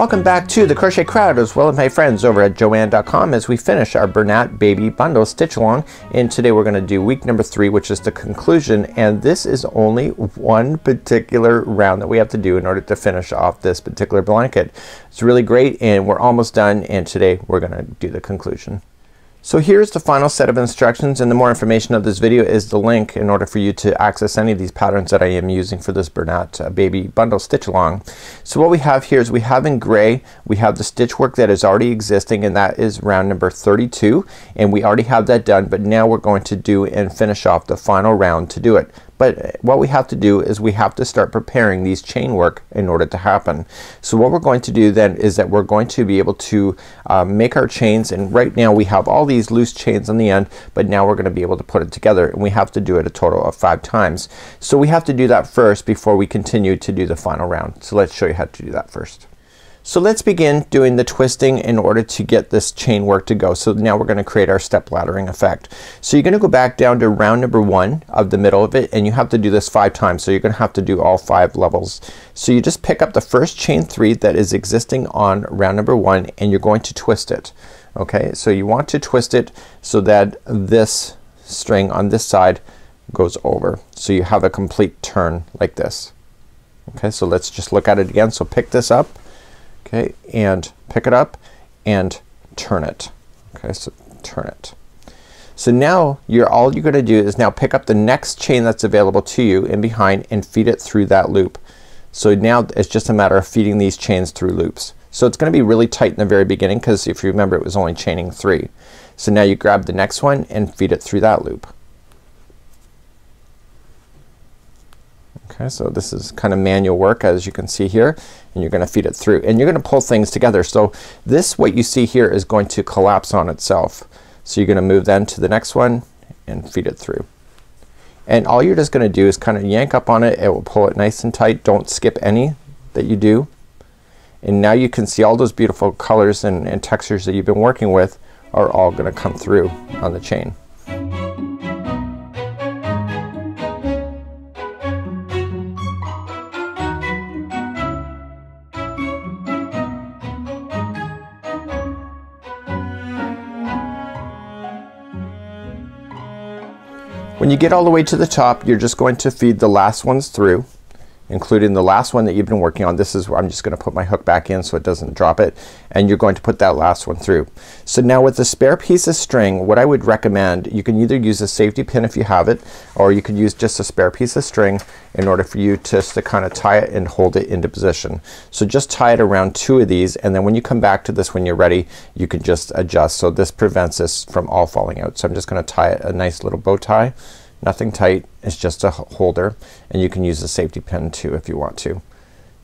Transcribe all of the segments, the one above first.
Welcome back to the Crochet Crowd as well as my friends over at Joann.com as we finish our Bernat Baby Bundle Stitch Along. And today we're going to do week number 3, which is the conclusion, and this is only one particular round that we have to do in order to finish off this particular blanket. It's really great and we're almost done, and today we're going to do the conclusion. So here's the final set of instructions, and the more information of this video is the link in order for you to access any of these patterns that I am using for this Bernat Baby Bundle Stitch Along. So what we have here is we have in gray, we have the stitch work that is already existing, and that is round number 32, and we already have that done, but now we're going to do and finish off the final round to do it. But what we have to do is we have to start preparing these chain work in order to happen. So what we're going to do then is that we're going to be able to make our chains, and right now we have all these loose chains on the end, but now we're going to be able to put it together, and we have to do it a total of 5 times. So we have to do that first before we continue to do the final round. So let's show you how to do that first. So let's begin doing the twisting in order to get this chain work to go. So now we're going to create our step laddering effect. So you're going to go back down to round number 1 of the middle of it, and you have to do this 5 times. So you're going to have to do all 5 levels. So you just pick up the first chain 3 that is existing on round number 1, and you're going to twist it. Okay, so you want to twist it so that this string on this side goes over. So you have a complete turn like this. Okay, so let's just look at it again. So pick this up. Okay, and pick it up and turn it. Okay, so turn it. So now all you're going to do is now pick up the next chain that's available to you in behind and feed it through that loop. So now it's just a matter of feeding these chains through loops. So it's going to be really tight in the very beginning because if you remember it was only chaining 3. So now you grab the next one and feed it through that loop. Okay, so this is kind of manual work as you can see here, and you're going to feed it through, and you're going to pull things together. So this, what you see here, is going to collapse on itself. So you're going to move then to the next one and feed it through, and all you're just going to do is kind of yank up on it. It will pull it nice and tight. Don't skip any that you do, and now you can see all those beautiful colors and textures that you've been working with are all going to come through on the chain. When you get all the way to the top, you're just going to feed the last ones through, including the last one that you've been working on. This is where I'm just going to put my hook back in so it doesn't drop it, and you're going to put that last one through. So now with the spare piece of string, what I would recommend, you can either use a safety pin if you have it, or you could use just a spare piece of string in order for you to kind of tie it and hold it into position. So just tie it around 2 of these, and then when you come back to this when you're ready, you can just adjust. So this prevents this from all falling out. So I'm just going to tie it a nice little bow tie. Nothing tight, it's just a holder, and you can use a safety pin too if you want to,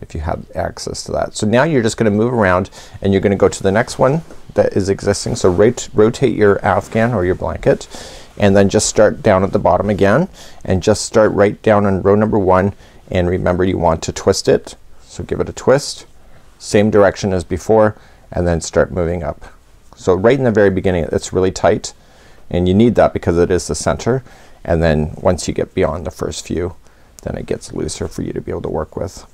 if you have access to that. So now you're just going to move around, and you're going to go to the next one that is existing. So rotate your afghan or your blanket, and then just start down at the bottom again, and just start right down on row number 1, and remember you want to twist it. So give it a twist, same direction as before, and then start moving up. So right in the very beginning it's really tight, and you need that because it is the center. And then once you get beyond the first few, then it gets looser for you to be able to work with.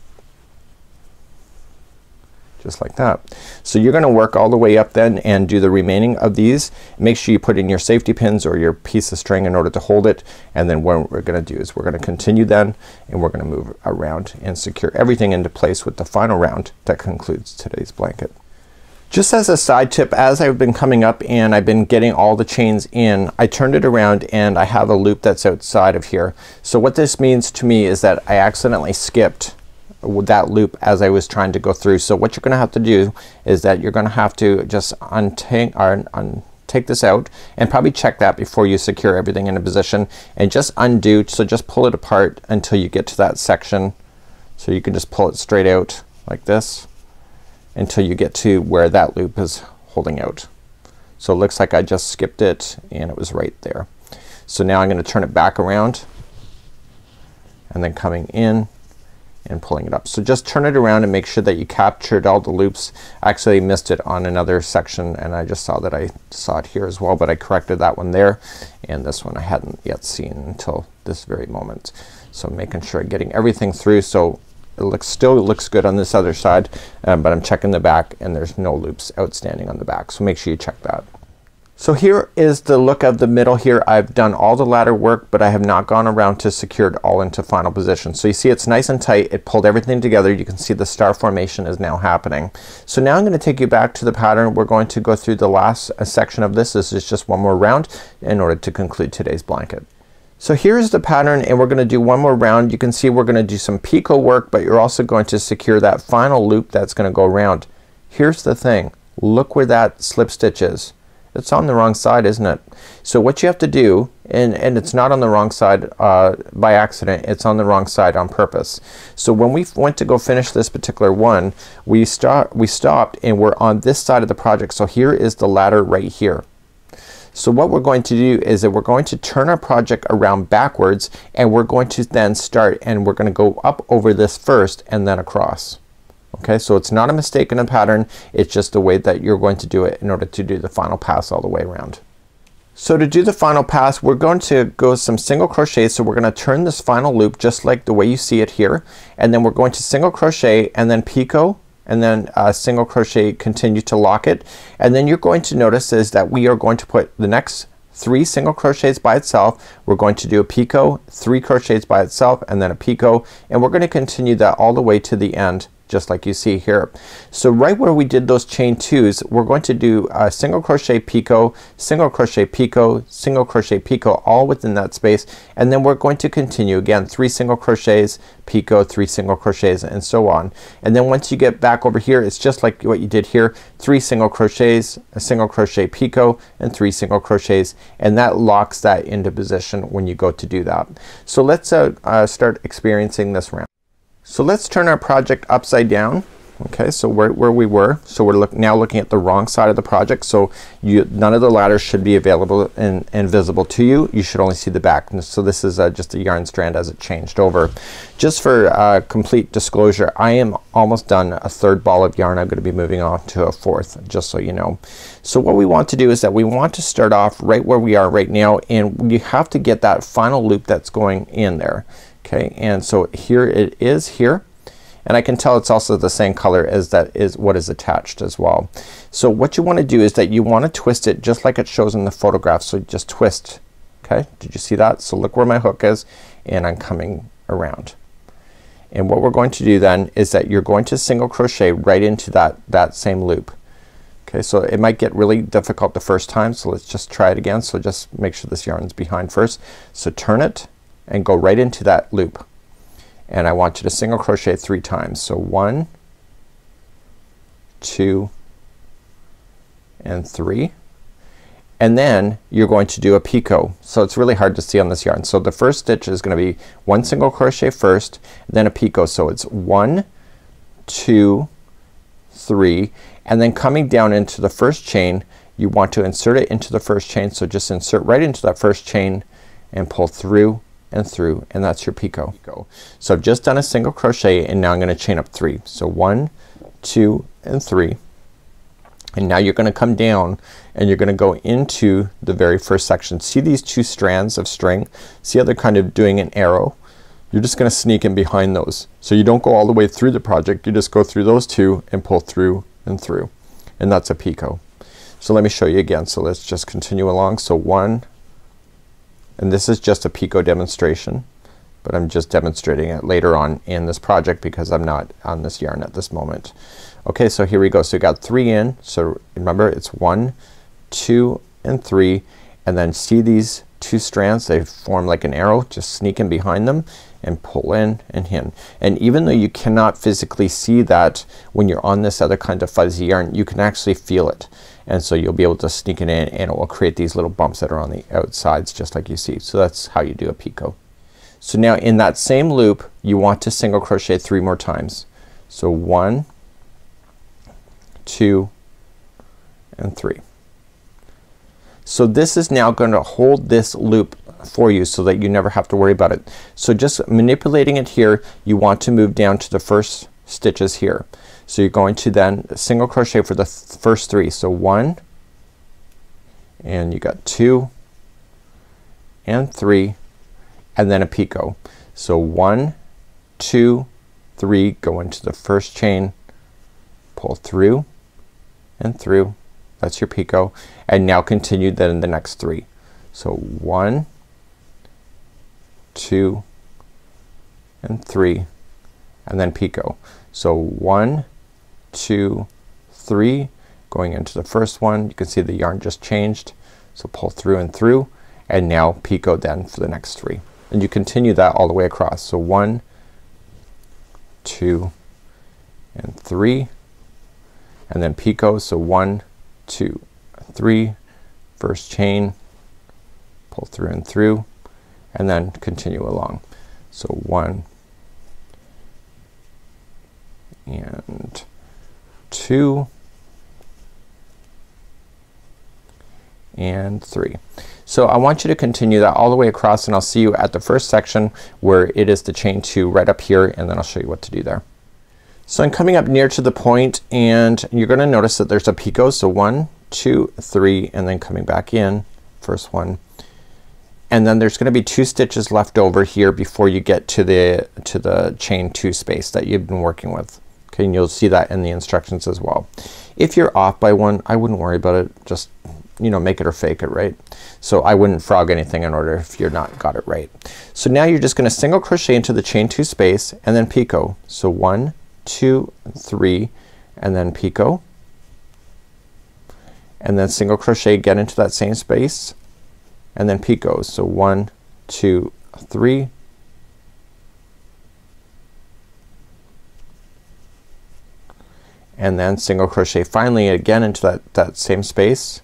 Just like that. So you're gonna work all the way up then and do the remaining of these. Make sure you put in your safety pins or your piece of string in order to hold it, and then what we're gonna do is we're gonna continue then, and we're gonna move around and secure everything into place with the final round that concludes today's blanket. Just as a side tip, as I've been coming up and I've been getting all the chains in, I turned it around and I have a loop that's outside of here. So what this means to me is that I accidentally skipped that loop as I was trying to go through. So what you're gonna have to do is that you're gonna have to just take this out, and probably check that before you secure everything in a position, and just undo. So just pull it apart until you get to that section. So you can just pull it straight out like this until you get to where that loop is holding out. So it looks like I just skipped it and it was right there. So now I'm gonna turn it back around, and then coming in and pulling it up. So just turn it around and make sure that you captured all the loops. I actually missed it on another section, and I just saw that I saw it here as well, but I corrected that one there, and this one I hadn't yet seen until this very moment. So I'm making sure I'm getting everything through. So still looks good on this other side, but I'm checking the back and there's no loops outstanding on the back, so make sure you check that. So here is the look of the middle here. I've done all the ladder work, but I have not gone around to secure it all into final position. So you see it's nice and tight. It pulled everything together. You can see the star formation is now happening. So now I'm going to take you back to the pattern. We're going to go through the last section of this. This is just one more round in order to conclude today's blanket. So here's the pattern, and we're going to do one more round. You can see we're going to do some picot work, but you're also going to secure that final loop that's going to go around. Here's the thing. Look where that slip stitch is. It's on the wrong side, isn't it? So what you have to do, and it's not on the wrong side by accident, it's on the wrong side on purpose. So when we went to go finish this particular one, we stopped and we're on this side of the project. So here is the ladder right here. So what we're going to do is that we're going to turn our project around backwards, and we're going to then start, and we're going to go up over this first and then across. Okay, so it's not a mistake in a pattern, it's just the way that you're going to do it in order to do the final pass all the way around. So to do the final pass, we're going to go some single crochet. So we're going to turn this final loop just like the way you see it here, and then we're going to single crochet and then picot, and then single crochet, continue to lock it, and then you're going to notice is that we are going to put the next 3 single crochets by itself. We're going to do a picot, 3 crochets by itself, and then a picot, and we're going to continue that all the way to the end, just like you see here. So right where we did those chain 2s, we're going to do a single crochet picot, single crochet picot, single crochet picot, all within that space, and then we're going to continue again 3 single crochets, picot, 3 single crochets, and so on. And then once you get back over here, it's just like what you did here, 3 single crochets, a single crochet picot, and 3 single crochets, and that locks that into position when you go to do that. So let's start experiencing this round. So let's turn our project upside down. Okay, so where we were, so we're now looking at the wrong side of the project. So none of the ladders should be available and visible to you. You should only see the back. And so this is just a yarn strand as it changed over. Just for complete disclosure, I am almost done a 3rd ball of yarn. I'm going to be moving on to a 4th, just so you know. So what we want to do is that we want to start off right where we are right now, and you have to get that final loop that's going in there. Okay, and so here it is here, and I can tell it's also the same color as that is what is attached as well. So what you want to do is that you want to twist it just like it shows in the photograph. So just twist. Okay, did you see that? So look where my hook is, and I'm coming around. And what we're going to do then is that you're going to single crochet right into that same loop. Okay, so it might get really difficult the first time, so let's just try it again. So just make sure this yarn is behind first. So turn it and go right into that loop, and I want you to single crochet 3 times. So 1, 2, and 3, and then you're going to do a picot. So it's really hard to see on this yarn. So the first stitch is going to be 1 single crochet first, then a picot. So it's 1, 2, 3, and then coming down into the first chain, you want to insert it into the first chain. So just insert right into that first chain and pull through and through, and that's your picot. So I've just done a single crochet, and now I'm going to chain up 3. So 1, 2, and 3, and now you're going to come down and you're going to go into the very first section. See these 2 strands of string? See how they're kind of doing an arrow? You're just going to sneak in behind those. So you don't go all the way through the project, you just go through those 2 and pull through and through, and that's a picot. So let me show you again. So let's just continue along. So 1, and this is just a picot demonstration, but I'm just demonstrating it later on in this project because I'm not on this yarn at this moment. Okay, so here we go. So we got 3 in. So remember it's 1, 2, and 3, and then see these 2 strands, they form like an arrow. Just sneak in behind them and pull in and in. And even though you cannot physically see that when you're on this other kind of fuzzy yarn, you can actually feel it. And so you'll be able to sneak it in, and it will create these little bumps that are on the outsides just like you see. So that's how you do a picot. So now in that same loop you want to single crochet 3 more times. So 1, 2, and 3. So this is now going to hold this loop for you so that you never have to worry about it. So just manipulating it here, you want to move down to the first stitches here. So you're going to then single crochet for the first 3. So 1, and you got 2 and 3, and then a picot. So 1, 2, 3, go into the first chain, pull through and through, that's your picot, and now continue then the next 3. So 1, 2 and 3 and then picot. So 1, 2, 3, going into the first one. You can see the yarn just changed, so pull through and through, and now picot then for the next 3, and you continue that all the way across. So 1, 2 and 3 and then picot. So 1, 2, 3, first chain, pull through and through, and then continue along. So 1 and 2 and 3. So I want you to continue that all the way across, and I'll see you at the first section where it is the chain 2 right up here, and then I'll show you what to do there. So I'm coming up near to the point, and you're gonna notice that there's a picot. So 1, 2, 3 and then coming back in, first one, and then there's gonna be 2 stitches left over here before you get to the chain 2 space that you've been working with. Okay, and you'll see that in the instructions as well. If you're off by 1, I wouldn't worry about it. Just, you know, make it or fake it, right? So I wouldn't frog anything in order if you're not got it right. So now you're just gonna single crochet into the chain 2 space and then picot. So 1, 2, 3 and then picot, and then single crochet again into that same space and then picot. So 1, 2, 3 and then single crochet finally again into that same space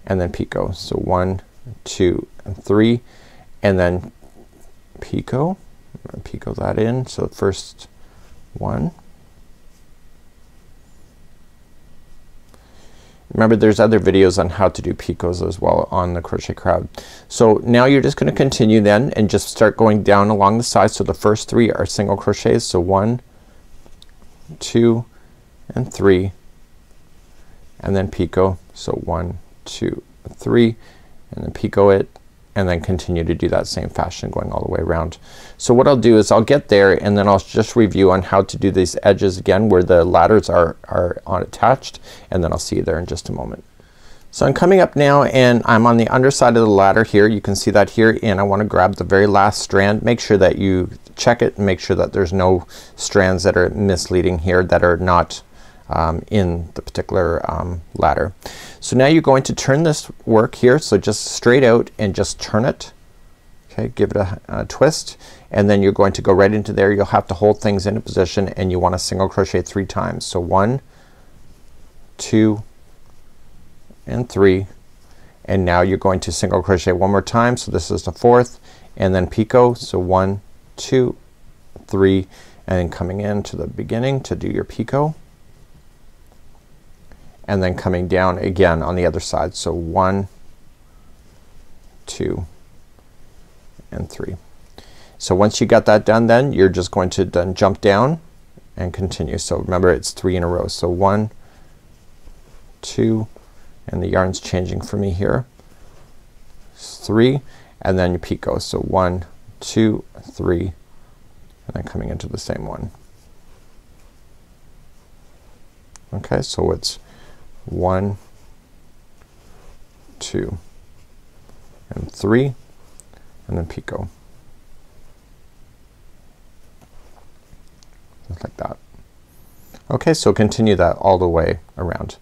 and then picot. So 1, 2 and 3 and then picot, picot that in. So first one. Remember, there's other videos on how to do picots as well on the Crochet Crowd. So now you're just gonna continue then and just start going down along the side. So the first 3 are single crochets. So 1, 2 and 3 and then picot. So 1, 2, 3 and then picot it, and then continue to do that same fashion going all the way around. So what I'll do is I'll get there and then I'll just review on how to do these edges again where the ladders are attached, and then I'll see you there in just a moment. So I'm coming up now and I'm on the underside of the ladder here. You can see that here, and I want to grab the very last strand. Make sure that you check it and make sure that there's no strands that are misleading here that are not in the particular ladder. So now you're going to turn this work here, so just straight out and just turn it. Okay, give it a twist, and then you're going to go right into there. You'll have to hold things into position, and you want to single crochet 3 times. So 1, 2 and 3, and now you're going to single crochet 1 more time. So this is the 4th, and then picot. So 1, 2, 3 and then coming in to the beginning to do your picot, and then coming down again on the other side. So 1, 2 and 3. So once you got that done, then you're just going to then jump down and continue. So remember, it's 3 in a row. So 1, 2 and the yarn's changing for me here, 3 and then you picot. So 1, 2, 3 and then coming into the same one. Okay, so it's 1, 2 and 3 and then picot, just like that. Okay, so continue that all the way around.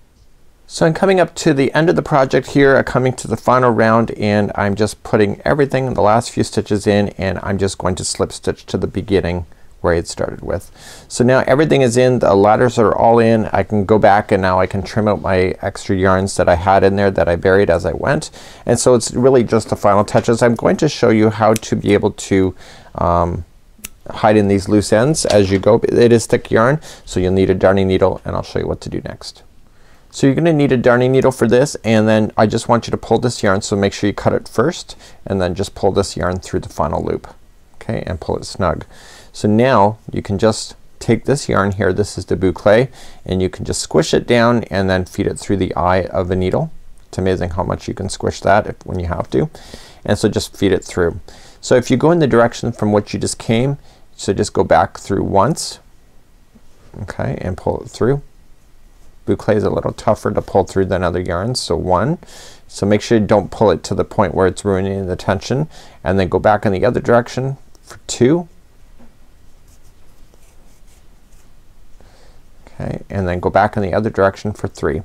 So I'm coming up to the end of the project here. I'm coming to the final round, and I'm just putting everything, the last few stitches in, and I'm just going to slip stitch to the beginning where I had started with. So now everything is in, the ladders are all in. I can go back and now I can trim out my extra yarns that I had in there that I buried as I went, and so it's really just the final touches. I'm going to show you how to be able to hide in these loose ends as you go. It is thick yarn, so you'll need a darning needle, and I'll show you what to do next. So you're gonna need a darning needle for this, and then I just want you to pull this yarn, so make sure you cut it first and then just pull this yarn through the final loop, okay, and pull it snug. So now you can just take this yarn here, this is the boucle, and you can just squish it down and then feed it through the eye of a needle. It's amazing how much you can squish that when you have to, and so just feed it through. So if you go in the direction from which you just came, So just go back through once, okay, and pull it through. Boucle is a little tougher to pull through than other yarns. So 1, so make sure you don't pull it to the point where it's ruining the tension, and then go back in the other direction for 2, okay, and then go back in the other direction for 3.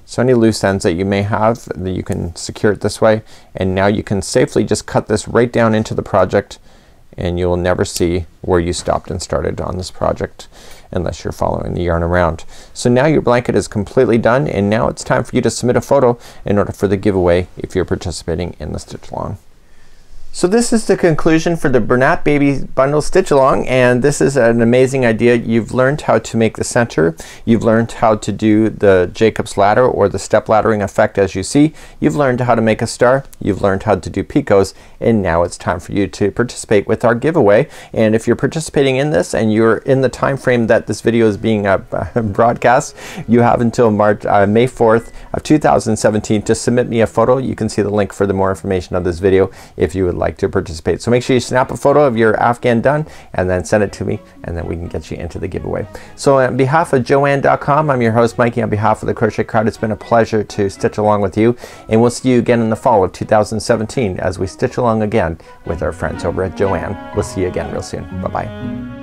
So any loose ends that you may have, you can secure it this way, and now you can safely just cut this right down into the project, and you will never see where you stopped and started on this project unless you're following the yarn around. So now your blanket is completely done, and now it's time for you to submit a photo in order for the giveaway if you're participating in the Stitch Along. So this is the conclusion for the Bernat Baby Bundle Stitch Along, and this is an amazing idea. You've learned how to make the center. You've learned how to do the Jacob's ladder or the step laddering effect as you see. You've learned how to make a star. You've learned how to do picots, and now it's time for you to participate with our giveaway. And if you're participating in this and you're in the time frame that this video is being broadcast, you have until May 4th of 2017 to submit me a photo. You can see the link for the more information on this video if you would like to participate. So make sure you snap a photo of your Afghan done and then send it to me, and then we can get you into the giveaway. So on behalf of Joann.com, I'm your host Mikey. On behalf of the Crochet Crowd, it's been a pleasure to stitch along with you, and we'll see you again in the fall of 2017 as we stitch along again with our friends over at Joann. We'll see you again real soon. Bye bye.